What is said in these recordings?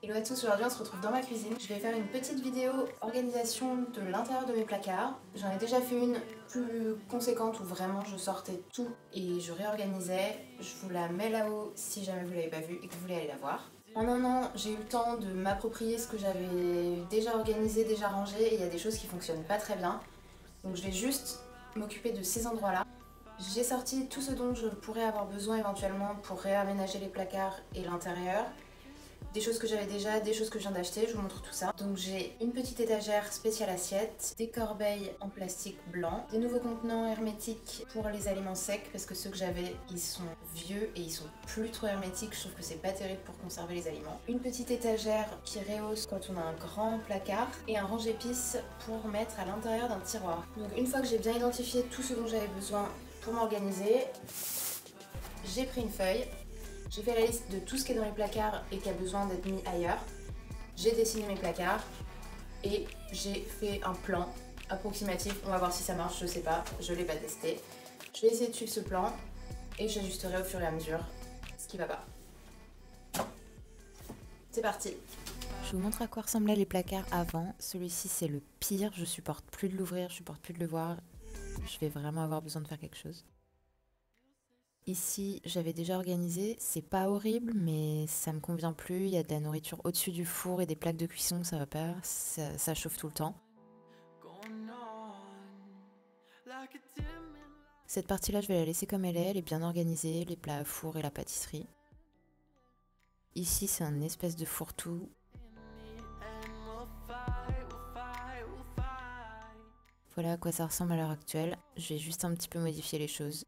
Hello à tous, aujourd'hui on se retrouve dans ma cuisine. Je vais faire une petite vidéo organisation de l'intérieur de mes placards. J'en ai déjà fait une plus conséquente où vraiment je sortais tout et je réorganisais. Je vous la mets là-haut si jamais vous l'avez pas vue et que vous voulez aller la voir. En un an, j'ai eu le temps de m'approprier ce que j'avais déjà organisé, déjà rangé, et il y a des choses qui fonctionnent pas très bien. Donc je vais juste m'occuper de ces endroits-là. J'ai sorti tout ce dont je pourrais avoir besoin éventuellement pour réaménager les placards et l'intérieur. Des choses que j'avais déjà, des choses que je viens d'acheter, je vous montre tout ça. Donc j'ai une petite étagère spéciale assiette, des corbeilles en plastique blanc, des nouveaux contenants hermétiques pour les aliments secs parce que ceux que j'avais ils sont vieux et ils sont plus trop hermétiques, je trouve que c'est pas terrible pour conserver les aliments. Une petite étagère qui rehausse quand on a un grand placard et un range-épices pour mettre à l'intérieur d'un tiroir. Donc une fois que j'ai bien identifié tout ce dont j'avais besoin pour m'organiser, j'ai pris une feuille. J'ai fait la liste de tout ce qui est dans les placards et qui a besoin d'être mis ailleurs. J'ai dessiné mes placards et j'ai fait un plan approximatif. On va voir si ça marche, je sais pas, je l'ai pas testé. Je vais essayer de suivre ce plan et j'ajusterai au fur et à mesure ce qui va pas. C'est parti. Je vous montre à quoi ressemblaient les placards avant. Celui-ci c'est le pire, je supporte plus de l'ouvrir, je supporte plus de le voir. Je vais vraiment avoir besoin de faire quelque chose. Ici, j'avais déjà organisé, c'est pas horrible, mais ça me convient plus. Il y a de la nourriture au-dessus du four et des plaques de cuisson, ça va pas, ça chauffe tout le temps. Cette partie-là, je vais la laisser comme elle est bien organisée, les plats à four et la pâtisserie. Ici, c'est un espèce de fourre-tout. Voilà à quoi ça ressemble à l'heure actuelle. Je vais juste un petit peu modifier les choses.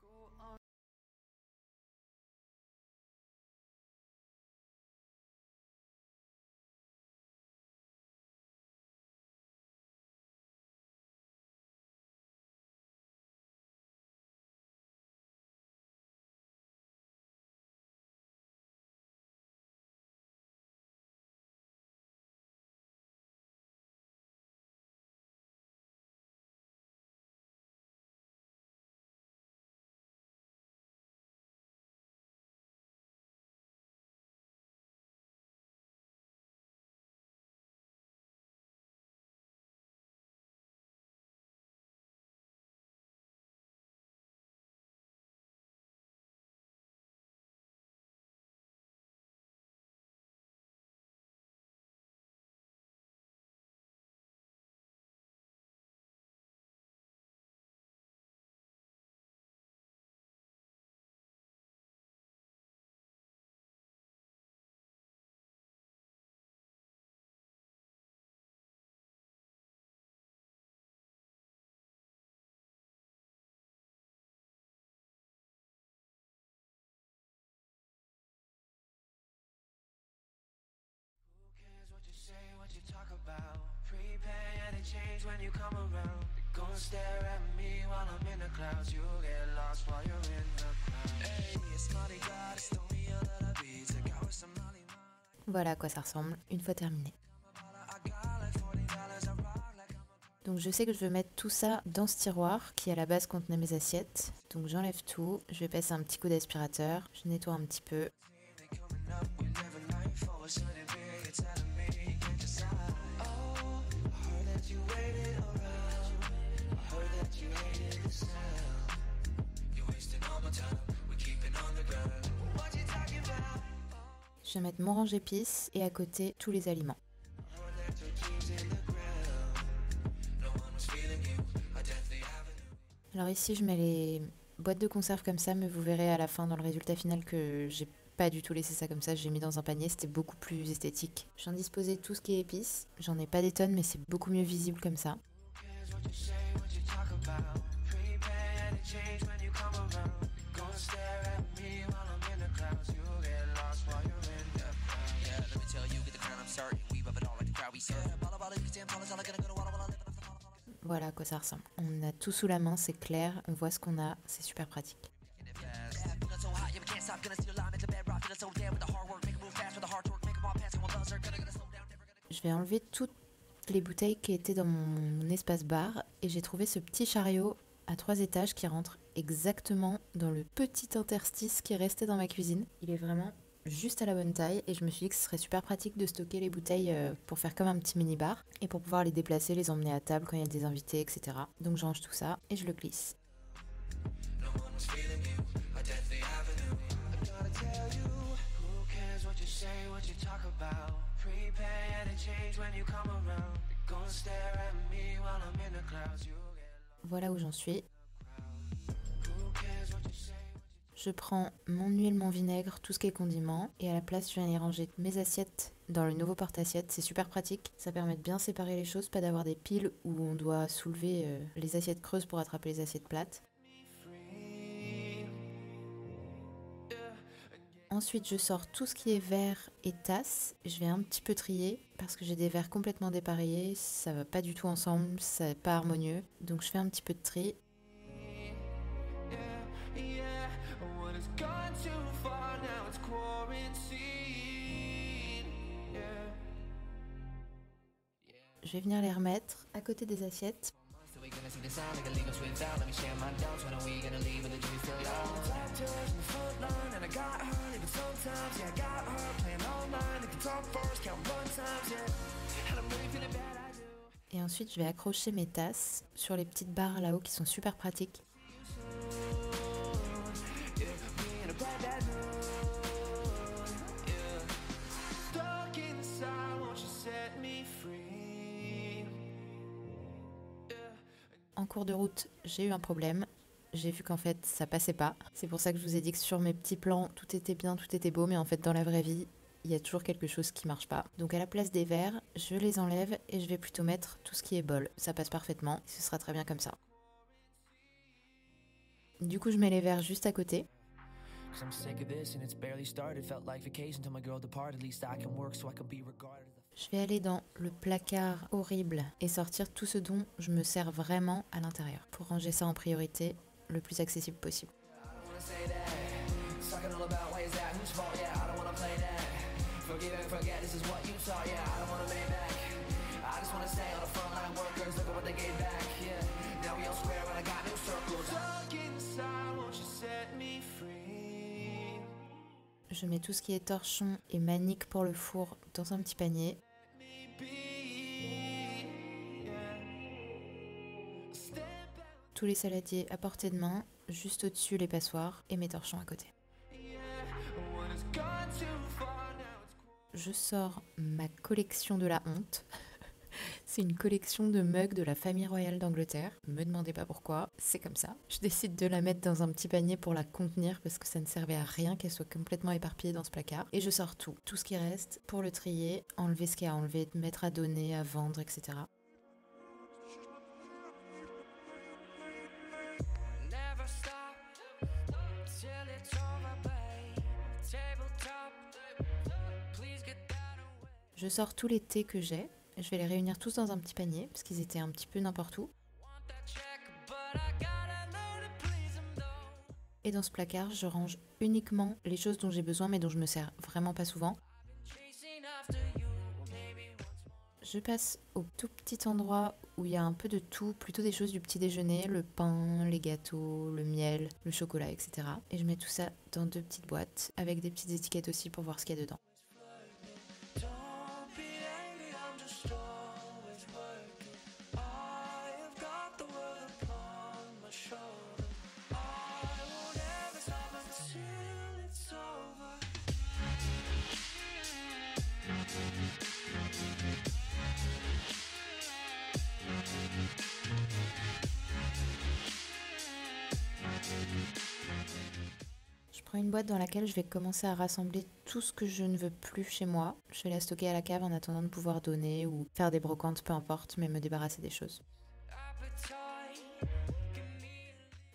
Voilà à quoi ça ressemble, une fois terminé. Donc je sais que je veux mettre tout ça dans ce tiroir qui à la base contenait mes assiettes. Donc j'enlève tout, je vais passer un petit coup d'aspirateur, je nettoie un petit peu. Je vais mettre mon range-épices et à côté tous les aliments. Alors ici je mets les boîtes de conserve comme ça, mais vous verrez à la fin dans le résultat final que j'ai pas du tout laissé ça comme ça, j'ai mis dans un panier, c'était beaucoup plus esthétique. J'en disposais tout ce qui est épices, j'en ai pas des tonnes mais c'est beaucoup mieux visible comme ça. Voilà à quoi ça ressemble. On a tout sous la main, c'est clair, on voit ce qu'on a, c'est super pratique. Je vais enlever toutes les bouteilles qui étaient dans mon espace bar et j'ai trouvé ce petit chariot à 3 étages qui rentre exactement dans le petit interstice qui est resté dans ma cuisine. Il est vraiment juste à la bonne taille et je me suis dit que ce serait super pratique de stocker les bouteilles pour faire comme un petit mini-bar et pour pouvoir les déplacer, les emmener à table quand il y a des invités, etc. Donc je range tout ça et je le glisse. Voilà où j'en suis. Je prends mon huile, mon vinaigre, tout ce qui est condiment et à la place je viens y ranger mes assiettes dans le nouveau porte-assiettes. C'est super pratique, ça permet de bien séparer les choses, pas d'avoir des piles où on doit soulever les assiettes creuses pour attraper les assiettes plates. Ensuite je sors tout ce qui est verre et tasses, je vais un petit peu trier parce que j'ai des verres complètement dépareillés, ça va pas du tout ensemble, c'est pas harmonieux, donc je fais un petit peu de tri. Je vais venir les remettre à côté des assiettes. Et ensuite, je vais accrocher mes tasses sur les petites barres là-haut qui sont super pratiques. En cours de route, j'ai eu un problème. J'ai vu qu'en fait, ça passait pas. C'est pour ça que je vous ai dit que sur mes petits plans, tout était bien, tout était beau, mais en fait, dans la vraie vie, il y a toujours quelque chose qui marche pas. Donc à la place des verres, je les enlève et je vais plutôt mettre tout ce qui est bol. Ça passe parfaitement, ce sera très bien comme ça. Du coup, je mets les verres juste à côté. Je vais aller dans le placard horrible et sortir tout ce dont je me sers vraiment à l'intérieur pour ranger ça en priorité le plus accessible possible. Je mets tout ce qui est torchon et manique pour le four dans un petit panier. Tous les saladiers à portée de main, juste au-dessus les passoires et mes torchons à côté. Je sors ma collection de la honte. C'est une collection de mugs de la famille royale d'Angleterre. Ne me demandez pas pourquoi, c'est comme ça. Je décide de la mettre dans un petit panier pour la contenir parce que ça ne servait à rien qu'elle soit complètement éparpillée dans ce placard. Et je sors tout ce qui reste pour le trier, enlever ce qu'il y a à enlever, mettre à donner, à vendre, etc. Je sors tous les thés que j'ai. Je vais les réunir tous dans un petit panier parce qu'ils étaient un petit peu n'importe où. Et dans ce placard, je range uniquement les choses dont j'ai besoin mais dont je me sers vraiment pas souvent. Je passe au tout petit endroit où il y a un peu de tout, plutôt des choses du petit déjeuner, le pain, les gâteaux, le miel, le chocolat, etc. Et je mets tout ça dans 2 petites boîtes avec des petites étiquettes aussi pour voir ce qu'il y a dedans. Je prends une boîte dans laquelle je vais commencer à rassembler tout ce que je ne veux plus chez moi. Je vais la stocker à la cave en attendant de pouvoir donner ou faire des brocantes, peu importe, mais me débarrasser des choses.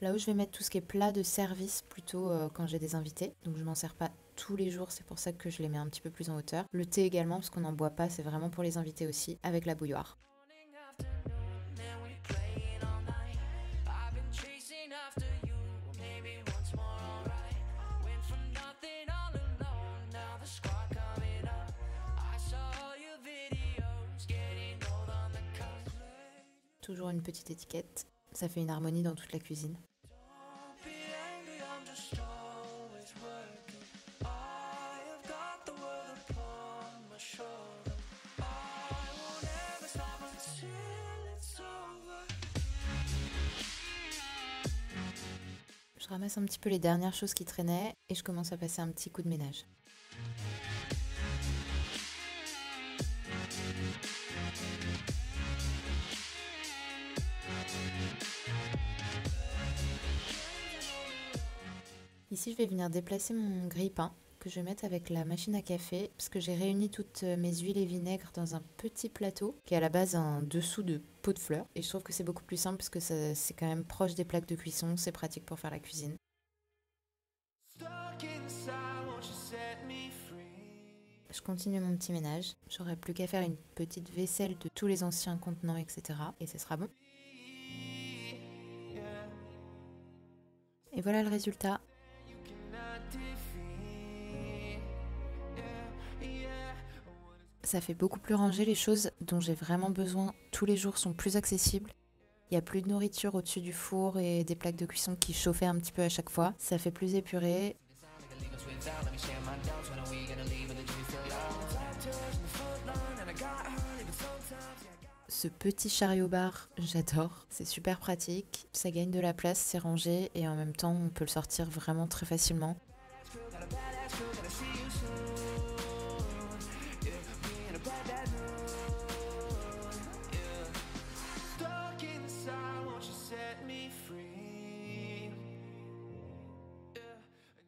Là où je vais mettre tout ce qui est plat de service plutôt quand j'ai des invités. Donc je m'en sers pas tous les jours, c'est pour ça que je les mets un petit peu plus en hauteur. Le thé également, parce qu'on n'en boit pas, c'est vraiment pour les invités aussi, avec la bouilloire. Toujours une petite étiquette, ça fait une harmonie dans toute la cuisine. ramasse un petit peu les dernières choses qui traînaient et je commence à passer un petit coup de ménage. Ici, je vais venir déplacer mon grille-pain que je vais mettre avec la machine à café parce que j'ai réuni toutes mes huiles et vinaigres dans un petit plateau qui est à la base un dessous de pot de fleurs. Et je trouve que c'est beaucoup plus simple parce que c'est quand même proche des plaques de cuisson, c'est pratique pour faire la cuisine. Je continue mon petit ménage. J'aurai plus qu'à faire une petite vaisselle de tous les anciens contenants, etc. Et ce sera bon. Et voilà le résultat. Ça fait beaucoup plus rangé, les choses dont j'ai vraiment besoin tous les jours sont plus accessibles. Il n'y a plus de nourriture au-dessus du four et des plaques de cuisson qui chauffaient un petit peu à chaque fois. Ça fait plus épuré. Ce petit chariot-bar, j'adore. C'est super pratique. Ça gagne de la place, c'est rangé et en même temps, on peut le sortir vraiment très facilement.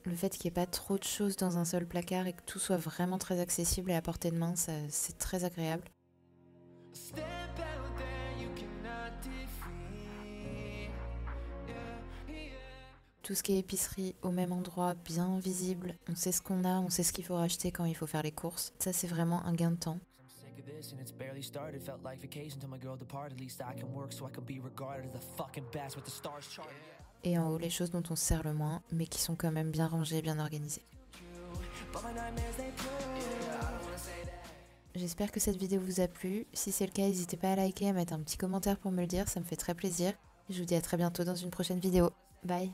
Le fait qu'il n'y ait pas trop de choses dans un seul placard et que tout soit vraiment très accessible et à portée de main, c'est très agréable. Tout ce qui est épicerie au même endroit, bien visible, on sait ce qu'on a, on sait ce qu'il faut racheter quand il faut faire les courses. Ça, c'est vraiment un gain de temps. Et en haut, les choses dont on se sert le moins, mais qui sont quand même bien rangées, bien organisées. J'espère que cette vidéo vous a plu. Si c'est le cas, n'hésitez pas à liker, à mettre un petit commentaire pour me le dire, ça me fait très plaisir. Je vous dis à très bientôt dans une prochaine vidéo. Bye!